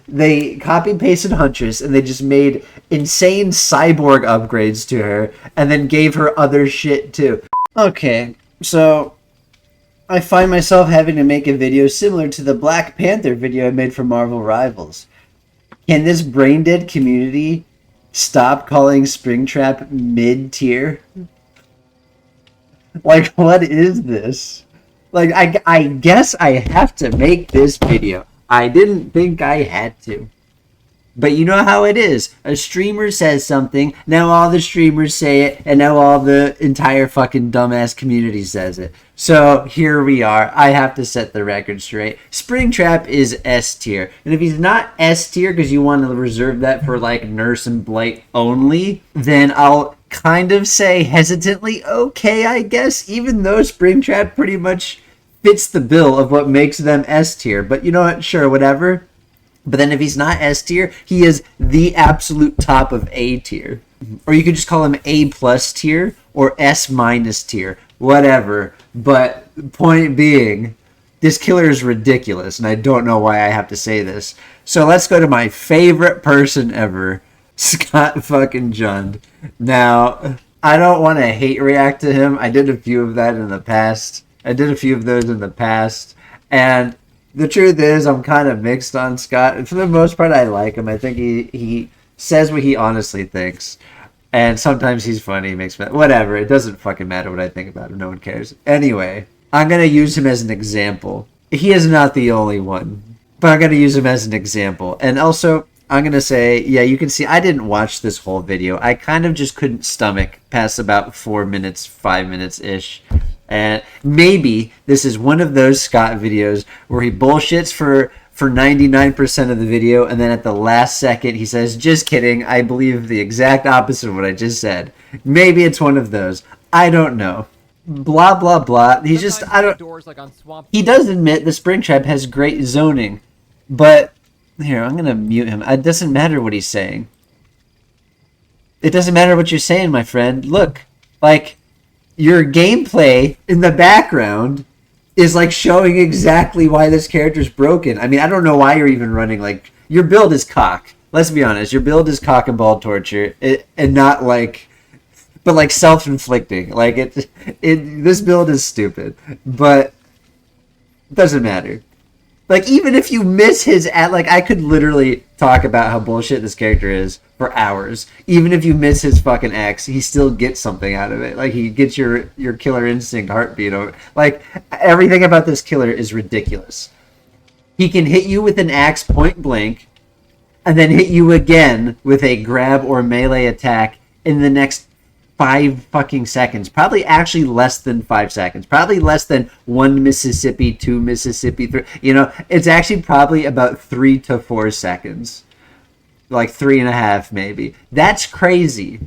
they copy pasted Huntress and they just made insane cyborg upgrades to her and then gave her other shit too. Okay, so I find myself having to make a video similar to the Black Panther video I made for Marvel Rivals. Can this brain dead community stop calling Springtrap mid-tier? Like, what is this? Like, I guess I have to make this video. I didn't think I had to. But you know how it is. A streamer says something, now all the streamers say it, and now all the entire fucking dumbass community says it. So here we are. I have to set the record straight. Springtrap is S tier. And if he's not S tier because you want to reserve that for like Nurse and Blight only, then I'll kind of say hesitantly, okay, I guess, even though Springtrap pretty much fits the bill of what makes them S tier. But you know what? Sure, whatever. But then if he's not S tier, he is the absolute top of A tier. Or you could just call him A plus tier or S minus tier. Whatever. But point being, this killer is ridiculous. And I don't know why I have to say this. So let's go to my favorite person ever. Scott fucking Jund. Now, I don't want to hate react to him. I did a few of that in the past. And the truth is, I'm kind of mixed on Scott. For the most part, I like him. I think he says what he honestly thinks. And sometimes he's funny. He makes me... Whatever. It doesn't fucking matter what I think about him. No one cares. Anyway, I'm going to use him as an example. He is not the only one. But I'm going to use him as an example. And also, I'm going to say, yeah, you can see I didn't watch this whole video. I kind of just couldn't stomach past about 4 minutes, 5 minutes-ish. And maybe this is one of those Scott videos where he bullshits for 99% of the video, and then at the last second he says, just kidding, I believe the exact opposite of what I just said. Maybe it's one of those. I don't know. Blah, blah, blah. He's just, I don't... He does admit the Springtrap has great zoning, but... Here, I'm going to mute him. It doesn't matter what he's saying. It doesn't matter what you're saying, my friend. Look, like... Your gameplay in the background is like showing exactly why this character's broken. I mean, I don't know why you're even running like your build is cock. Let's be honest, your build is cock and ball torture, and not like, but like self-inflicting. Like this build is stupid, but it doesn't matter. Like even if you miss his like I could literally talk about how bullshit this character is for hours. Even if you miss his fucking X, he still gets something out of it. Like he gets your killer instinct heartbeat over. Like everything about this killer is ridiculous. He can hit you with an axe point blank, and then hit you again with a grab or melee attack in the next 5 fucking seconds. Probably actually less than 5 seconds. Probably less than 1 Mississippi, 2 Mississippi, 3. You know, it's actually probably about 3 to 4 seconds. Like 3.5 maybe. That's crazy.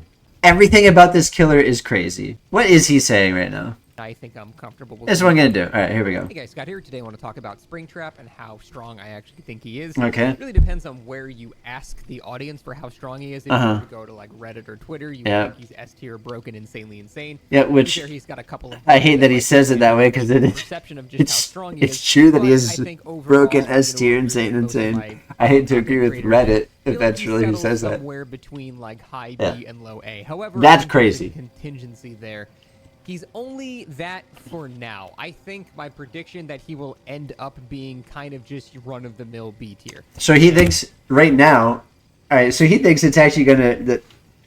Everything about this killer is crazy. What is he saying right now? I think I'm comfortable with That's what I'm going to do. All right, here we go. Hey guys, Scott here. Today I want to talk about Springtrap and how strong I actually think he is. Okay. It really depends on where you ask the audience for how strong he is. If you were to go to like Reddit or Twitter, you think he's S tier, broken, insanely insane. Yeah, which he's got a couple of I hate that he says it that way because perception of just how strong he is. It's true that he is overall, broken, S tier, insane. I hate to agree with Reddit if that's really who says that. Somewhere between like high B and low A. However, that's crazy. Contingency there. He's only that for now. I think my prediction that he will end up being kind of just run-of-the-mill B tier. So he thinks right now, all right, so he thinks it's actually that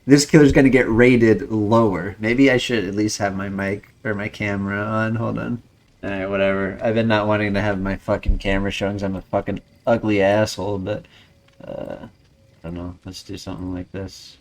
this killer's gonna get rated lower. Maybe I should at least have my mic or my camera on. Hold on. All right, whatever. I've been not wanting to have my fucking camera showing because I'm a fucking ugly asshole, but I don't know. Let's do something like this.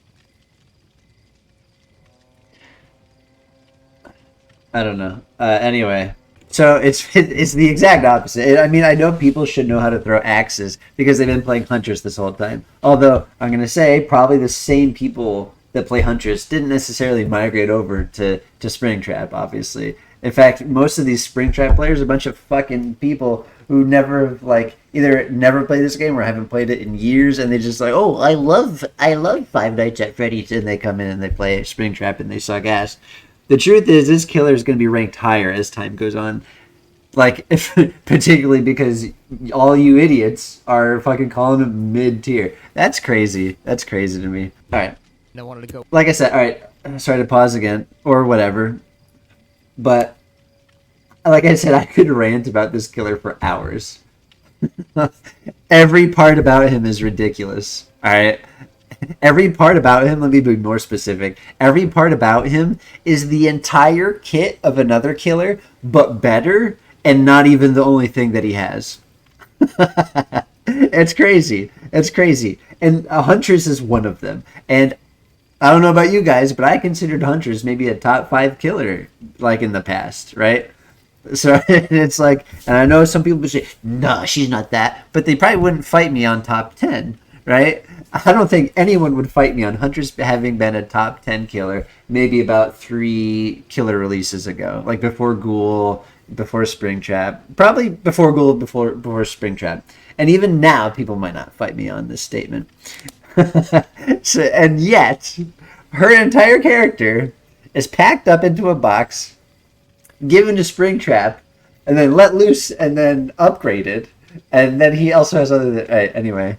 I don't know. Anyway, so it's the exact opposite. I mean, I know people should know how to throw axes because they've been playing Huntress this whole time. Although, I'm going to say probably the same people that play Huntress didn't necessarily migrate over to Springtrap, obviously. In fact, most of these Springtrap players are a bunch of fucking people who never, like, either never played this game or haven't played it in years, and they just like, oh, I love Five Nights at Freddy's, and they come in and they play Springtrap and they suck ass. The truth is, this killer is going to be ranked higher as time goes on. Like, if, particularly because all you idiots are fucking calling him mid tier. That's crazy. That's crazy to me. All right. And I wanted to go. Like I said, all right. Sorry to pause again or whatever, but like I said, I could rant about this killer for hours. Every part about him is ridiculous. All right. Every part about him, let me be more specific. Every part about him is the entire kit of another killer, but better, and not even the only thing that he has. It's crazy. It's crazy. And Huntress is one of them. And I don't know about you guys, but I considered Huntress maybe a top 5 killer, like in the past, right? So it's like, and I know some people would say, no, she's not that, but they probably wouldn't fight me on top 10, right? I don't think anyone would fight me on Huntress having been a top 10 killer maybe about 3 killer releases ago, like before Ghoul, before Springtrap, probably before Ghoul, before Springtrap. And even now, people might not fight me on this statement. So, and yet, her entire character is packed up into a box, given to Springtrap, and then let loose, and then upgraded. And then he also has other... anyway,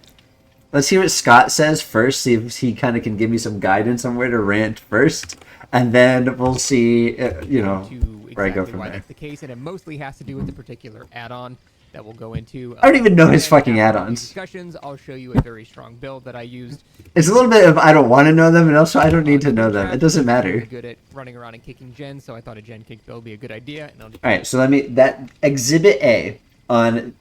let's hear what Scott says first, see if he kind of can give me some guidance on where to rant first. And then we'll see, where I go from there. That's the case, and it mostly has to do with the particular add-on that we'll go into. I don't even know his fucking add-ons. Discussions. I'll show you a very strong build that I used. It's a little bit of I don't want to know them, and also I don't need to know them. It doesn't matter. Good at running around and kicking gens, so I thought a gen kick build would be a good idea. And all right, so that Exhibit A on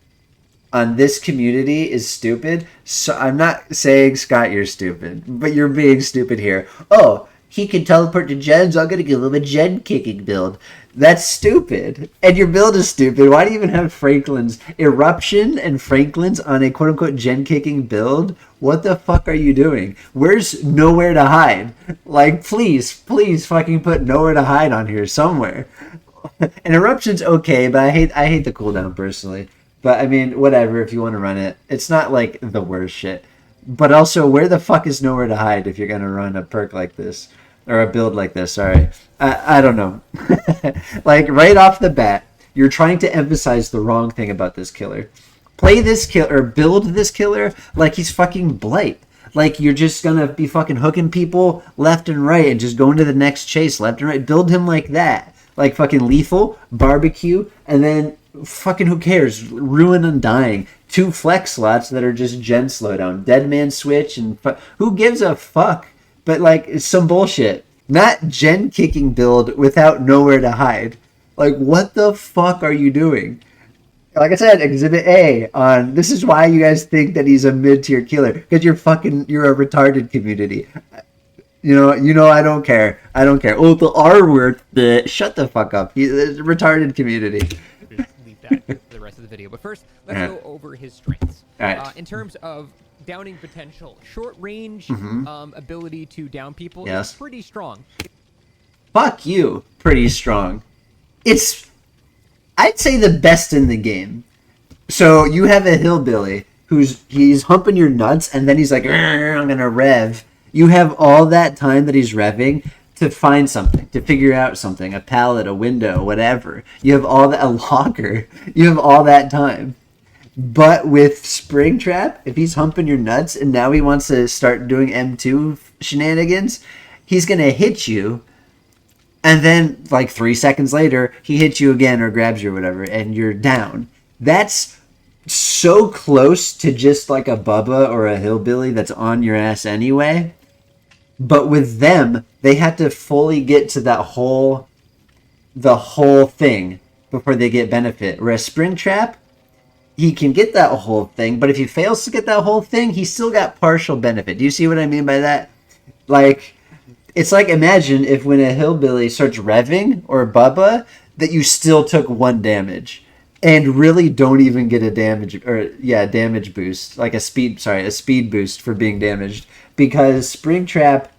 this community is stupid. So I'm not saying, Scott, you're stupid, but you're being stupid here. Oh, he can teleport to gens. I'm gonna give him a gen kicking build. That's stupid. And your build is stupid. Why do you even have Franklin's Eruption and Franklin's on a quote-unquote gen-kicking build? What the fuck are you doing? Where's Nowhere to Hide? Like, please fucking put Nowhere to Hide on here somewhere. And Eruption's okay, but I hate the cooldown personally. But, I mean, whatever, if you want to run it. It's not, like, the worst shit. But also, where the fuck is Nowhere to Hide if you're going to run a perk like this? Or a build like this, sorry. I don't know. Like, right off the bat, you're trying to emphasize the wrong thing about this killer. Play this killer, or build this killer like he's fucking Blight. Like, you're just gonna be fucking hooking people left and right and just going to the next chase left and right. Build him like that. Like fucking Lethal, Barbecue, and then fucking who cares? Ruin Undying. 2 flex slots that are just gen slowdown. Deadman Switch, and who gives a fuck? But, like, it's some bullshit. Not gen-kicking build without Nowhere to Hide. Like, what the fuck are you doing? Like I said, Exhibit A on... This is why you guys think that he's a mid-tier killer. Because you're a retarded community. You know, I don't care. I don't care. Oh, the R word. Shut the fuck up. He's a retarded community. Leave that for the rest of the video. But first, let's go over his strengths. All right. In terms of downing potential, short range ability to down people is pretty strong. Fuck you, pretty strong. It's, I'd say, the best in the game. So you have a hillbilly he's humping your nuts, and then he's like, I'm gonna rev. You have all that time that he's revving to find something, to figure out something, a pallet, a window, whatever. You have all that, a locker. You have all that time. But with Springtrap, if he's humping your nuts and now he wants to start doing M2 shenanigans, he's going to hit you. And then, like 3 seconds later, he hits you again or grabs you or whatever, and you're down. That's so close to just like a Bubba or a Hillbilly that's on your ass anyway. But with them, they have to fully get to the whole thing before they get benefit. Whereas Springtrap, he can get that whole thing, but if he fails to get that whole thing, he still got partial benefit. Do you see what I mean by that? Like, it's like, imagine if when a Hillbilly starts revving, or Bubba, that you still took 1 damage. And really don't even get a damage boost. Like a speed boost for being damaged. Because Springtrap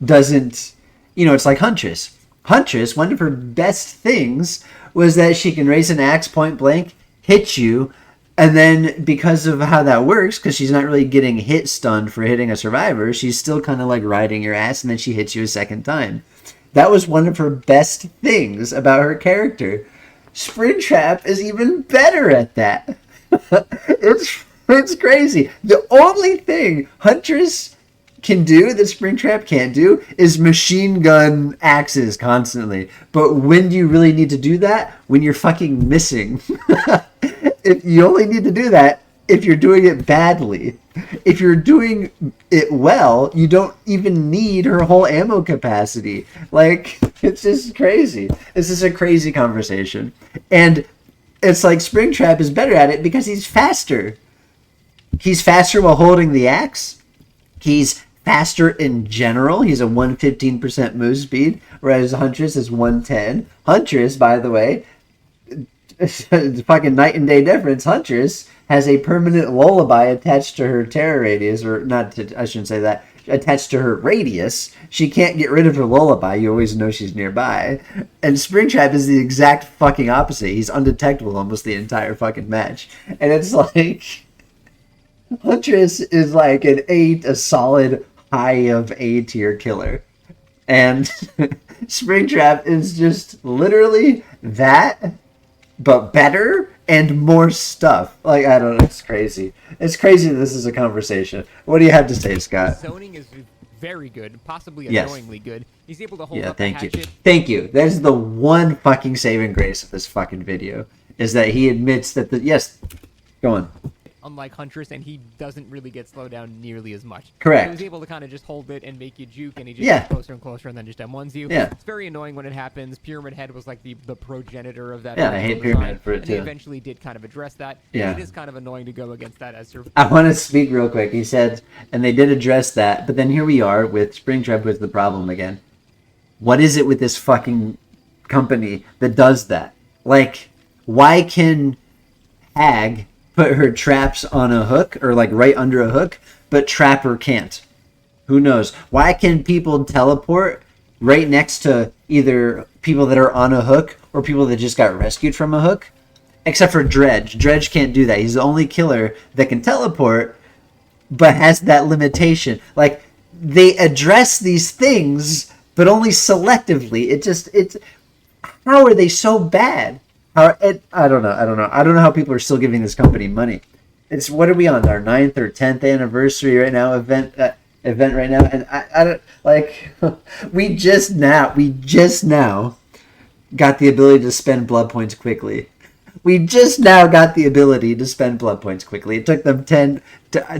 doesn't, it's like Huntress. Huntress, one of her best things was that she can raise an axe point blank, hit you, and then because of how that works, because she's not really getting hit stunned for hitting a survivor, she's still kind of like riding your ass, and then she hits you a second time. That was one of her best things about her character. Springtrap is even better at that. It's crazy. The only thing Huntress can do that Springtrap can't do is machine gun axes constantly. But when do you really need to do that? When you're fucking missing. If you only need to do that if you're doing it badly. If you're doing it well, you don't even need her whole ammo capacity. Like, it's just crazy. This is a crazy conversation. And it's like Springtrap is better at it because he's faster. He's faster while holding the axe. He's faster in general. He's a 115% move speed, whereas Huntress is 110. Huntress, by the way, fucking night and day difference. Huntress has a permanent lullaby attached to her terror radius, or not, I shouldn't say that, attached to her radius. She can't get rid of her lullaby. You always know she's nearby. And Springtrap is the exact fucking opposite. He's undetectable almost the entire fucking match. And it's like, Huntress is like a solid high of A tier killer. And Springtrap is just literally that, but better and more stuff. Like, I don't know, it's crazy. It's crazy that this is a conversation. What do you have to say, Scott? Zoning is very good, possibly Yes. annoyingly good. He's able to hold Yeah, up thank the you. hatchet. Thank you. That is the one fucking saving grace of this fucking video, is that he admits that yes, go on. Unlike Huntress, and he doesn't really get slowed down nearly as much. Correct. So he's able to kind of just hold it and make you juke, and he just Yeah. gets closer and closer, and then just M1s you. Yeah. It's very annoying when it happens. Pyramid Head was like the progenitor of that. Yeah, I original hate Pyramid design, Head for it, and they too. eventually did kind of address that. Yeah. It is kind of annoying to go against that as I want to speak real quick. He said, and they did address that, but then here we are with Springtrap with the problem again. What is it with this fucking company that does that? Like, why can Hag put her traps on a hook, or like right under a hook, but Trapper can't? Who knows? Why can people teleport right next to either people that are on a hook or people that just got rescued from a hook? Except for Dredge. Dredge can't do that. He's the only killer that can teleport, but has that limitation. Like, they address these things, but only selectively. It's how are they so bad? I don't know. I don't know how people are still giving this company money. It's, what are we on, our 9th or 10th anniversary right now event right now, and I don't like. we just now got the ability to spend blood points quickly. We just now got the ability to spend blood points quickly. It took them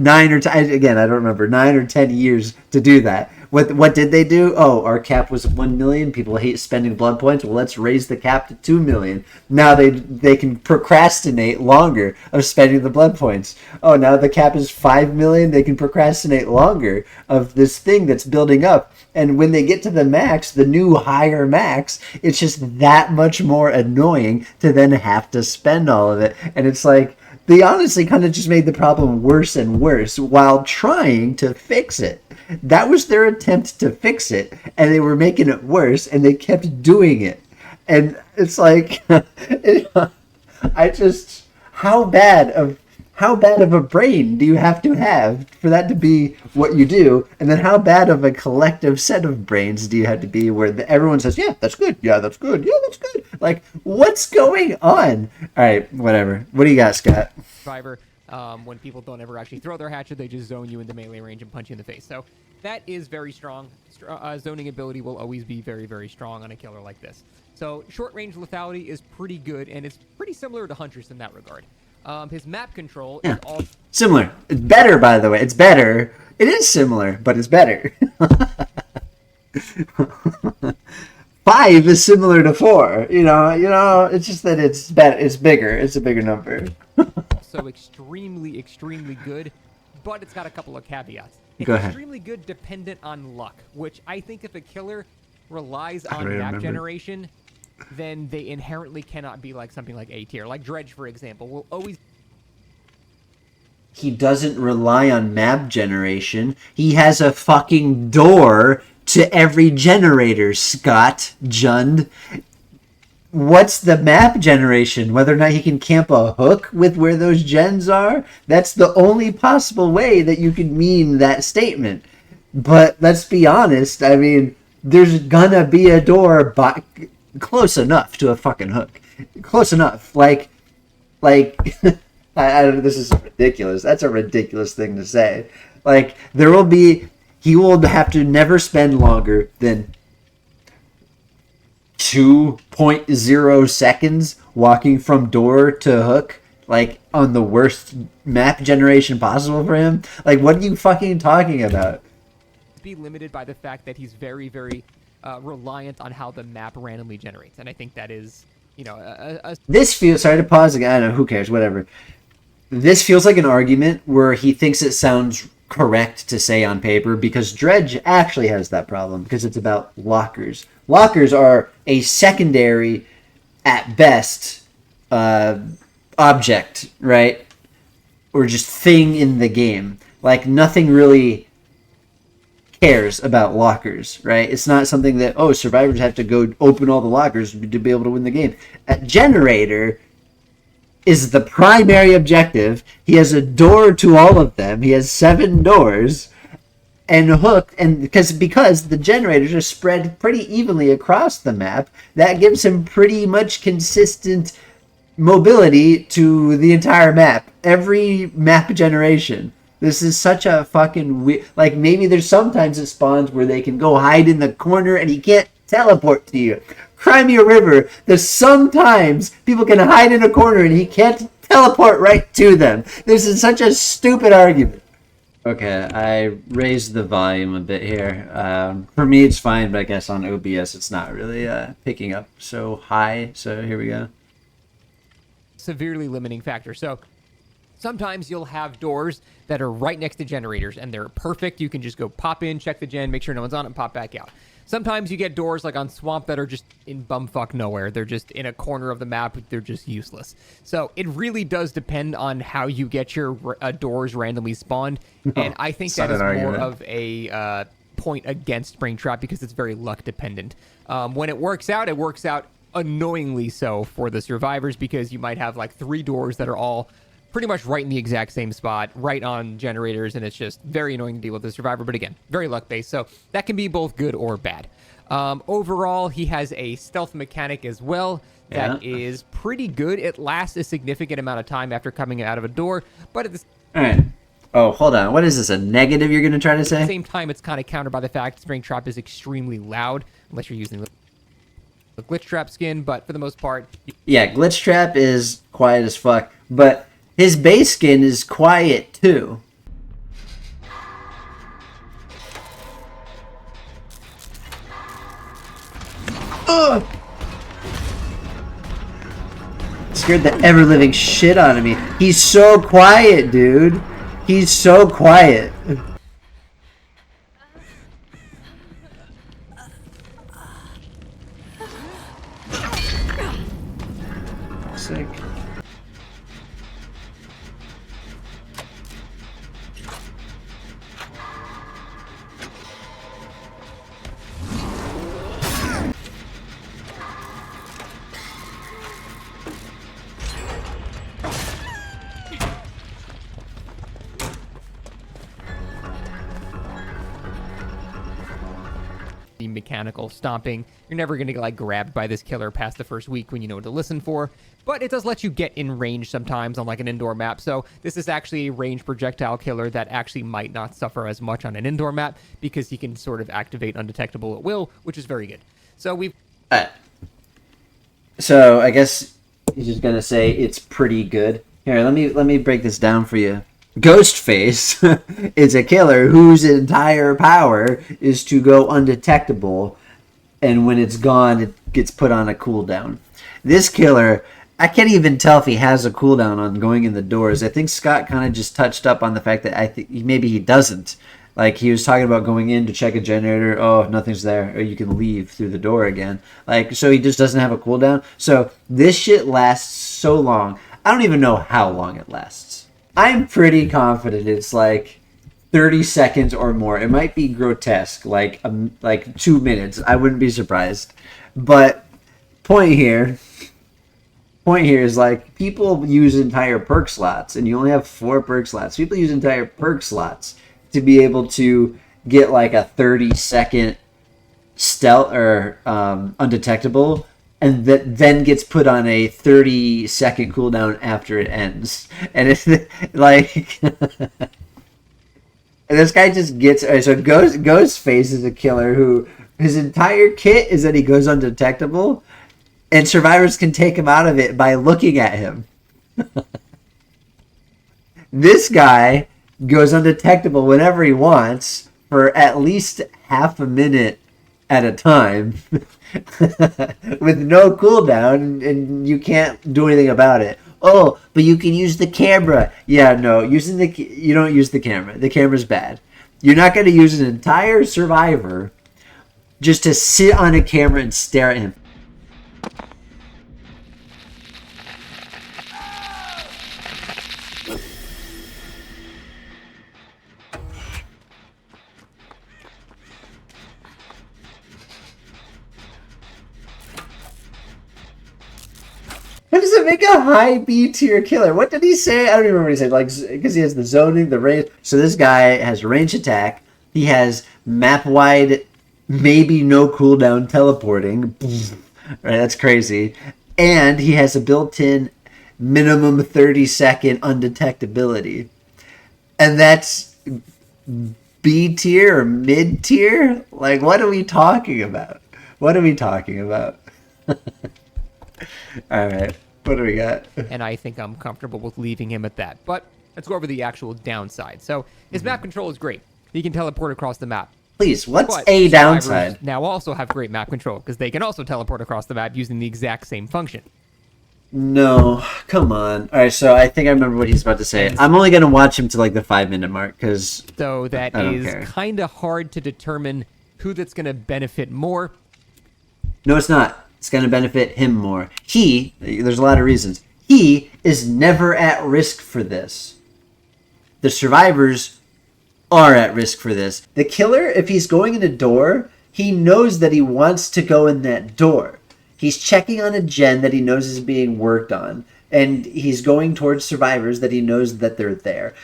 9 or 10, again, I don't remember, 9 or 10 years to do that. What did they do? Oh, our cap was 1 million. People hate spending blood points. Well, let's raise the cap to 2 million. Now they can procrastinate longer of spending the blood points. Oh, now the cap is 5 million. They can procrastinate longer of this thing that's building up. And when they get to the max, the new higher max, it's just that much more annoying to then have to spend all of it. And it's like, they honestly kind of just made the problem worse and worse while trying to fix it. That was their attempt to fix it, and they were making it worse, and they kept doing it. And it's like, how bad of a brain do you have to for that to be what you do? And then how bad of a collective set of brains do you have to be where everyone says, yeah, that's good. Yeah, that's good. Yeah, that's good. Like, what's going on? All right, whatever. What do you got, Scott? Survivor. When people don't ever actually throw their hatchet, they just zone you into melee range and punch you in the face. So that is very strong. Zoning ability will always be very, very strong on a killer like this. So short range lethality is pretty good, and it's pretty similar to Huntress in that regard. His map control is all similar. It's better, by the way. It's better. It is similar, but it's better. 5 is similar to 4. You know. It's just that it's better. It's bigger. It's a bigger number. So extremely, extremely good, but it's got a couple of caveats. It's Go ahead. extremely good dependent on luck, which I think if a killer relies on map remember. generation, then they inherently cannot be like something like A tier. Like Dredge, for example, will always... He doesn't rely on map generation. He has a fucking door to every generator, Scott Jund. What's the map generation? Whether or not he can camp a hook with where those gens are? That's the only possible way that you could mean that statement. But let's be honest, I mean, there's gonna be a door close enough to a fucking hook. close enough. Like this is ridiculous. That's a ridiculous thing to say. Like he will have to never spend longer than 2.0 seconds walking from door to hook, like on the worst map generation possible for him. Like, what are you fucking talking about? Be limited by the fact that he's very, very reliant on how the map randomly generates, and I think that is, This feels, sorry to pause again. I don't know, who cares, whatever. This feels like an argument where he thinks it sounds correct to say on paper, because Dredge actually has that problem because it's about lockers. Lockers are a secondary, at best, object, right? Or just thing in the game. Like, nothing really cares about lockers, right? It's not something that, survivors have to go open all the lockers to be able to win the game. A generator is the primary objective. He has a door to all of them. He has 7 doors. And hook, and because the generators are spread pretty evenly across the map, that gives him pretty much consistent mobility to the entire map. Every map generation. This is such a fucking weird... Like, maybe there's sometimes it spawns where they can go hide in the corner and he can't teleport to you. Crimea River, there's sometimes people can hide in a corner and he can't teleport right to them. This is such a stupid argument. Okay, I raised the volume a bit here. For me, it's fine, but I guess on OBS, it's not really picking up so high. So here we go. Severely limiting factor. So sometimes you'll have doors that are right next to generators, and they're perfect. You can just go pop in, check the gen, make sure no one's on it, and pop back out. Sometimes you get doors like on Swamp that are just in bumfuck nowhere. They're just in a corner of the map. They're just useless. So it really does depend on how you get your doors randomly spawned. And I think that is more of a point against Springtrap because it's very luck dependent. When it works out annoyingly so for the survivors because you might have like 3 doors that are all pretty much right in the exact same spot, right on generators, and it's just very annoying to deal with the survivor. But again, very luck-based, so that can be both good or bad. Overall, he has a stealth mechanic as well that is pretty good. It lasts a significant amount of time after coming out of a door, but at the all right. Oh, hold on. What is this, a negative you're going to try to say? At the same time, it's kind of countered by the fact Springtrap is extremely loud, unless you're using the Glitch Trap skin, but for the most part... Yeah, Glitch Trap is quiet as fuck, but his base skin is quiet too. Ugh! Scared the ever-living shit out of me. He's so quiet, dude. He's so quiet. Sick. The mechanical stomping. You're never going to get like grabbed by this killer past the first week when you know what to listen for, but it does let you get in range sometimes on like an indoor map. So this is actually a range projectile killer that actually might not suffer as much on an indoor map because he can sort of activate undetectable at will, which is very good. So we've... So I guess he's just gonna say it's pretty good. Here, let me break this down for you. Ghostface is a killer whose entire power is to go undetectable, and when it's gone, it gets put on a cooldown. This killer, I can't even tell if he has a cooldown on going in the doors. I think Scott kind of just touched up on the fact that I think maybe he doesn't. Like, he was talking about going in to check a generator. Oh, nothing's there. Or you can leave through the door again. Like, so he just doesn't have a cooldown. So this shit lasts so long. I don't even know how long it lasts. I'm pretty confident it's like 30 seconds or more. It might be grotesque, like 2 minutes. I wouldn't be surprised. But point here is like people use entire perk slots, and you only have 4 perk slots. People use entire perk slots to be able to get like a 30-second stealth or undetectable, and that then gets put on a 30-second cooldown after it ends. And it's like, and this guy just gets. So Ghostface is a killer who his entire kit is that he goes undetectable, and survivors can take him out of it by looking at him. This guy goes undetectable whenever he wants for at least half a minute at a time with no cooldown, and you can't do anything about it. Oh, but you can use the camera. Yeah, no, you don't use the camera. The camera's bad. You're not going to use an entire survivor just to sit on a camera and stare at him. How does it make a high B tier killer? What did he say? I don't even remember what he said. Like, because he has the zoning, the range. So this guy has range attack. He has map wide, maybe no cooldown teleporting. Right, that's crazy. And he has a built-in minimum 30-second undetectability. And that's B tier or mid tier? Like, what are we talking about? What are we talking about? All right. What do we got? And I think I'm comfortable with leaving him at that. But let's go over the actual downside. So his map control is great. He can teleport across the map. Please, what's But a survivors downside? now also have great map control because they can also teleport across the map using the exact same function. No, come on. All right, so I think I remember what he's about to say. I'm only going to watch him to like the 5-minute mark because So that I don't is care. kind of hard to determine who that's going to benefit more. No, it's not. It's going to benefit him more. There's a lot of reasons. He is never at risk for this. The survivors are at risk for this. The killer, if he's going in a door, he knows that he wants to go in that door. He's checking on a gen that he knows is being worked on, and he's going towards survivors that he knows that they're there.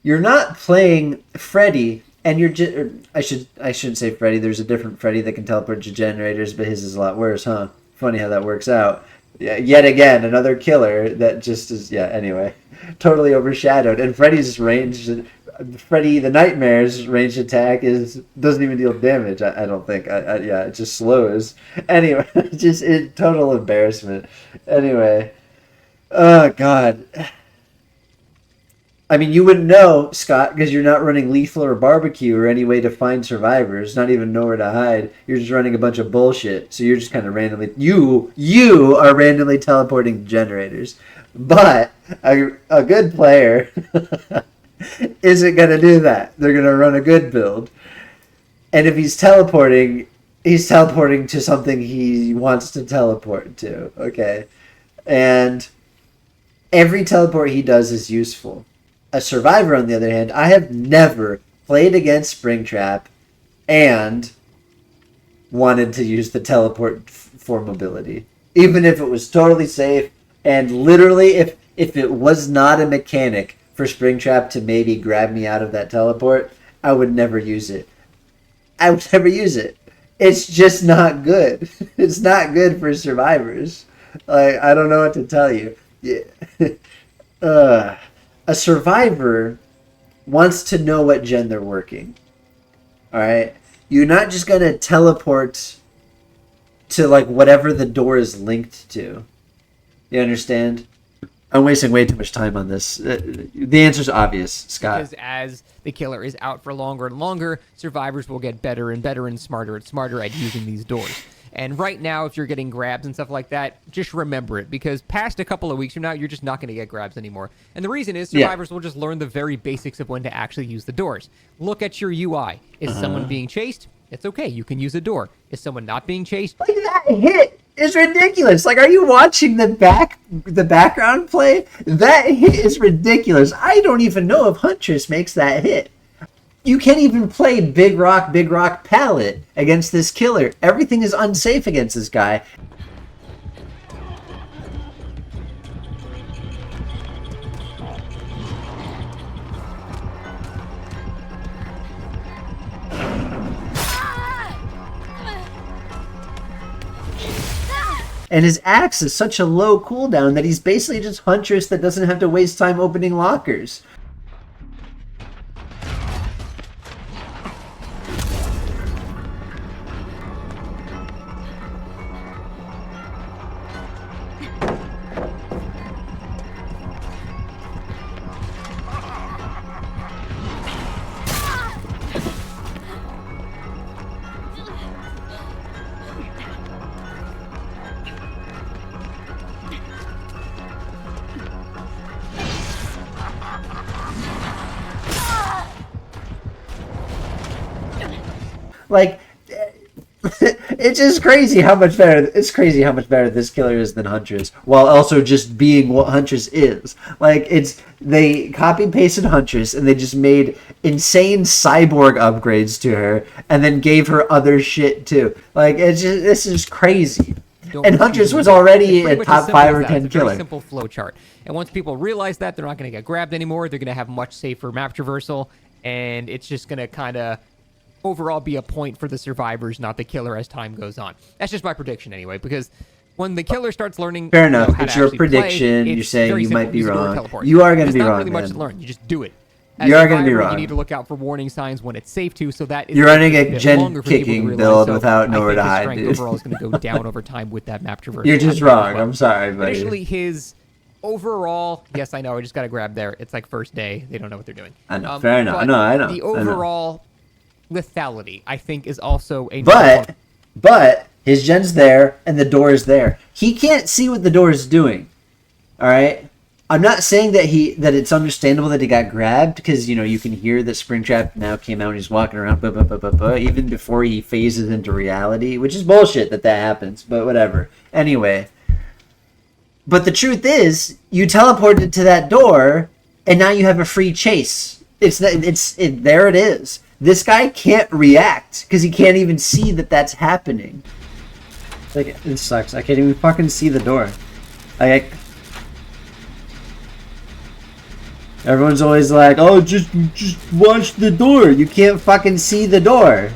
You're not playing Freddy, and you're just... I shouldn't say Freddy. There's a different Freddy that can teleport to generators, but his is a lot worse, huh? Funny how that works out. Yeah, yet again, another killer that just is... Yeah, anyway. Totally overshadowed. And Freddy's range... Freddy the Nightmare's range attack doesn't even deal damage, I don't think. Yeah, it just slows. Anyway, total embarrassment. Anyway. Oh, God. I mean, you wouldn't know, Scott, because you're not running lethal or barbecue or any way to find survivors, not even nowhere to hide. You're just running a bunch of bullshit. So you're just kind of randomly... You are randomly teleporting generators. But a good player isn't going to do that. They're going to run a good build. And if he's teleporting to something he wants to teleport to. Okay? And every teleport he does is useful. A survivor, on the other hand, I have never played against Springtrap and wanted to use the teleport for mobility. Even if it was totally safe, and literally if it was not a mechanic for Springtrap to maybe grab me out of that teleport, I would never use it. I would never use it. It's just not good. It's not good for survivors. Like, I don't know what to tell you. Yeah. A survivor wants to know what gen they're working. Alright? You're not just going to teleport to, like, whatever the door is linked to. You understand? I'm wasting way too much time on this. The answer's obvious, Scott. Because as the killer is out for longer and longer, survivors will get better and better and smarter at using these doors. And right now, if you're getting grabs and stuff like that, just remember it, because past a couple of weeks from now, you're just not going to get grabs anymore. And the reason is survivors will just learn the very basics of when to actually use the doors. Look at your UI. Is someone being chased? It's okay. You can use a door. Is someone not being chased? Look at that hit! It's ridiculous. Like, are you watching the background play? That hit is ridiculous. I don't even know if Huntress makes that hit. You can't even play Big Rock Pallet against this killer. Everything is unsafe against this guy. And his axe is such a low cooldown that he's basically just Huntress that doesn't have to waste time opening lockers. Like, it's just crazy how much better. It's crazy how much better this killer is than Huntress, while also just being what Huntress is. Like, they copy pasted Huntress and they just made insane cyborg upgrades to her, and then gave her other shit too. Like, this is crazy. And Huntress was already a top 5 or 10 killer. Very simple flow chart. And once people realize that, they're not going to get grabbed anymore. They're going to have much safer map traversal, and it's just going to kind of overall be a point for the survivors, not the killer, as time goes on. That's just my prediction anyway, because when the killer starts learning, fair enough, how it's to your actually prediction. play, You're saying you might be wrong. Teleport. You are going to be There's not wrong, really much to man. learn. You just do it. You are going to be survivor, wrong. You need to look out for warning signs when it's safe to, so that is You're running a bit gen longer for people to kicking realize. build So without I nowhere think to his hide, strength dude. overall is going to go down over time with that map traversal. You're just wrong. I'm sorry, buddy. Additionally, his overall, yes, I know, I just got to grab there. It's like first day. They don't know what they're doing. I know, fair enough. but I know. The overall lethality, I think, is also a... But his gen's there, and the door is there. He can't see what the door is doing. All right? I'm not saying that it's understandable that he got grabbed, because, you know, you can hear that Springtrap now came out and he's walking around, even before he phases into reality, which is bullshit that happens, but whatever. Anyway. But the truth is, you teleported to that door, and now you have a free chase. There it is. This guy can't react, because he can't even see that that's happening. Like, it sucks. I can't even fucking see the door. Everyone's always like, oh, just watch the door. You can't fucking see the door.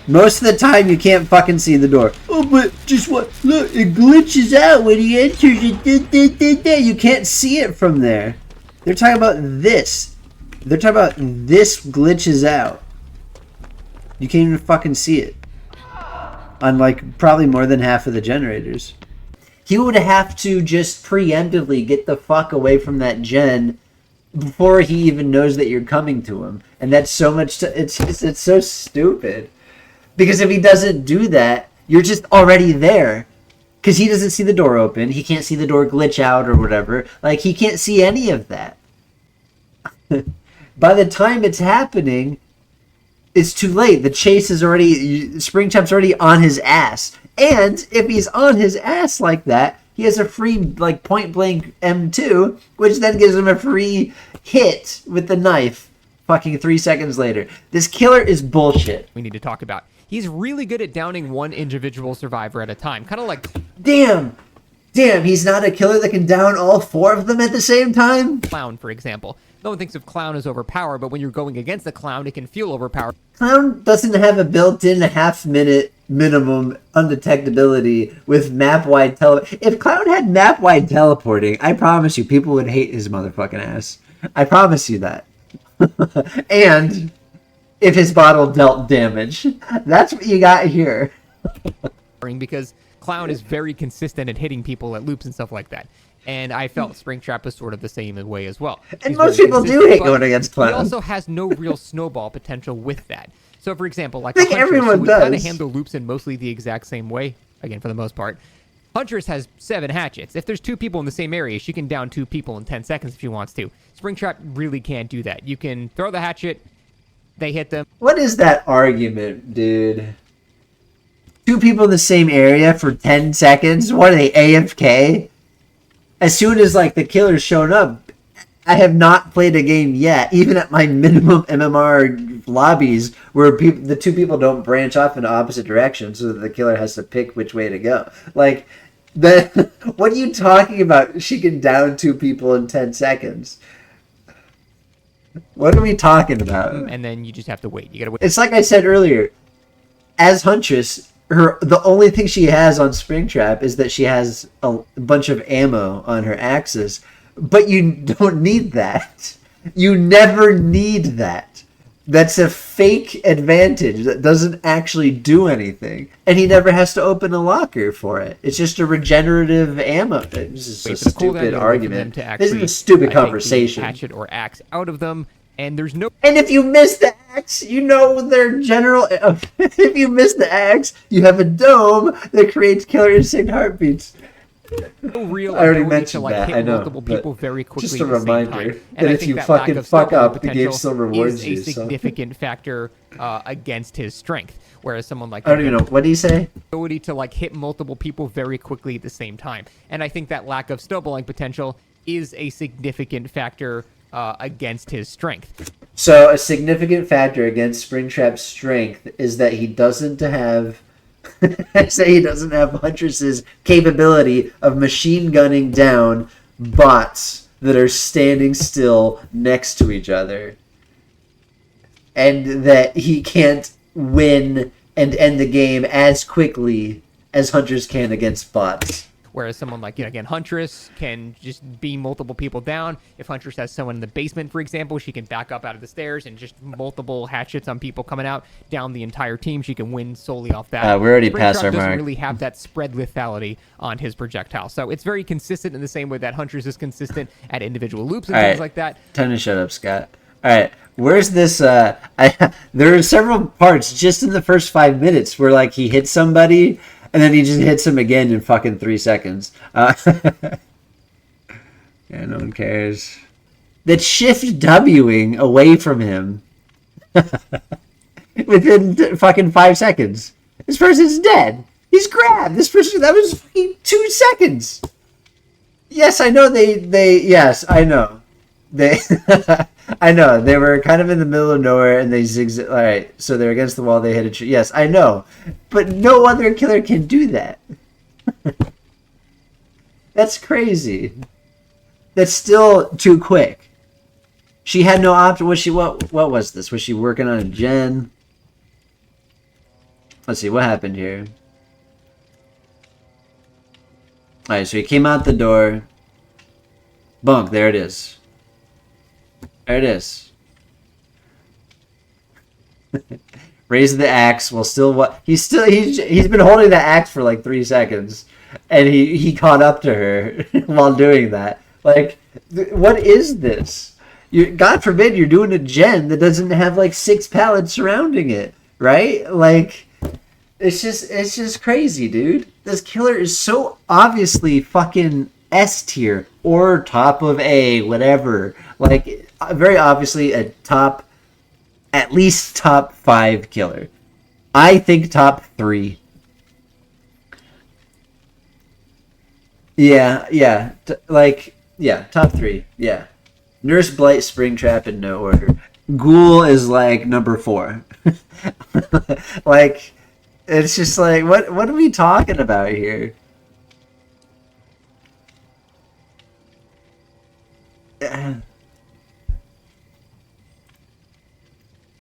Most of the time, you can't fucking see the door. Oh, but just what? Look, it glitches out when he enters it. You can't see it from there. They're talking about this. They're talking about this glitches out. You can't even fucking see it. On, like, probably more than half of the generators. He would have to just preemptively get the fuck away from that gen before he even knows that you're coming to him. And that's so much... It's so stupid. Because if he doesn't do that, you're just already there. Because he doesn't see the door open. He can't see the door glitch out or whatever. Like, he can't see any of that. By the time it's happening, it's too late. The chase is already... Springtrap's already on his ass. And if he's on his ass like that, he has a free, like, point-blank M2, which then gives him a free hit with the knife fucking 3 seconds later. This killer is bullshit. We need to talk about. He's really good at downing one individual survivor at a time. Kind of like... Damn, he's not a killer that can down all 4 of them at the same time? Clown, for example. No one thinks of Clown as overpowered, but when you're going against the Clown, it can feel overpowered. Clown doesn't have a built-in half-minute minimum undetectability with map-wide If Clown had map-wide teleporting, I promise you, people would hate his motherfucking ass. I promise you that. And if his bottle dealt damage. That's what you got here. Because Clown is very consistent at hitting people at loops and stuff like that. And I felt Springtrap was sort of the same way as well. And most people do hate going against Clown. He also has no real snowball potential with that. So, for example, like I think everyone would does. kind of handle loops in mostly the exact same way, again, for the most part. Huntress has 7 hatchets. If there's 2 people in the same area, she can down 2 people in 10 seconds if she wants to. Springtrap really can't do that. You can throw the hatchet, they hit them. What is that argument, dude? 2 people in the same area for 10 seconds? What are they, AFK? As soon as, like, the killer's shown up, I have not played a game yet, even at my minimum MMR lobbies, where the 2 people don't branch off in opposite directions so that the killer has to pick which way to go. Like, what are you talking about? She can down 2 people in 10 seconds. What are we talking about? And then you just have to wait. You gotta wait. It's like I said earlier, as Huntress, the only thing she has on Springtrap is that she has a bunch of ammo on her axes, but you don't need that. You never need that. That's a fake advantage that doesn't actually do anything, and he never has to open a locker for it. It's just a regenerative ammo. This is a stupid argument. This is a stupid conversation. Hatchet or axe out of them. And there's no. And if you miss the axe, you know their general. If you miss the axe, you have a dome that creates killer instinct heartbeats. No real I already ability mentioned to like that. hit I know, multiple people very quickly. Just a at the same reminder time. that And I if think you that fucking lack of fuck stealth up, the game potential still rewards is you. a significant factor against his strength. Whereas someone like I don't even know what do you say. ability to like hit multiple people very quickly at the same time, and I think that lack of snowballing potential is a significant factor against his strength. So a significant factor against Springtrap's strength is that he doesn't have. Say he doesn't have Huntress's capability of machine gunning down bots that are standing still next to each other, and that he can't win and end the game as quickly as Huntress can against bots. Whereas someone like, again, Huntress can just beam multiple people down. If Huntress has someone in the basement, for example, she can back up out of the stairs and just multiple hatchets on people coming out down the entire team. She can win solely off that. We're already past our doesn't mark. really have that spread lethality on his projectile. So it's very consistent in the same way that Huntress is consistent at individual loops and things like that. Time to shut up, Scott. All right, where's this? There are several parts just in the first 5 minutes where like he hits somebody and then he just hits him again in fucking 3 seconds. Yeah, no one cares. That shift Wing away from him within fucking 5 seconds. This person's dead. He's grabbed. This person, that was fucking 2 seconds. Yes, I know yes, I know. I know. They were kind of in the middle of nowhere and they zigzag. All right, so they're against the wall. They hit a tree. Yes, I know. But no other killer can do that. That's crazy. That's still too quick. She had no option. What was this? Was she working on a gen? Let's see. What happened here? All right, so he came out the door. Bunk, there it is. There it is. Raise the axe. Well, still what? He's been holding the axe for like 3 seconds, and he caught up to her while doing that. Like, what is this? God forbid you're doing a gen that doesn't have like 6 pallets surrounding it, right? Like, it's just crazy, dude. This killer is so obviously fucking S tier or top of A, whatever. Like, very obviously a at least top 5 killer. I think top 3. Yeah, top 3. Yeah. Nurse, Blight, Springtrap in no order. Ghoul is like number 4. Like, it's just like, what are we talking about here?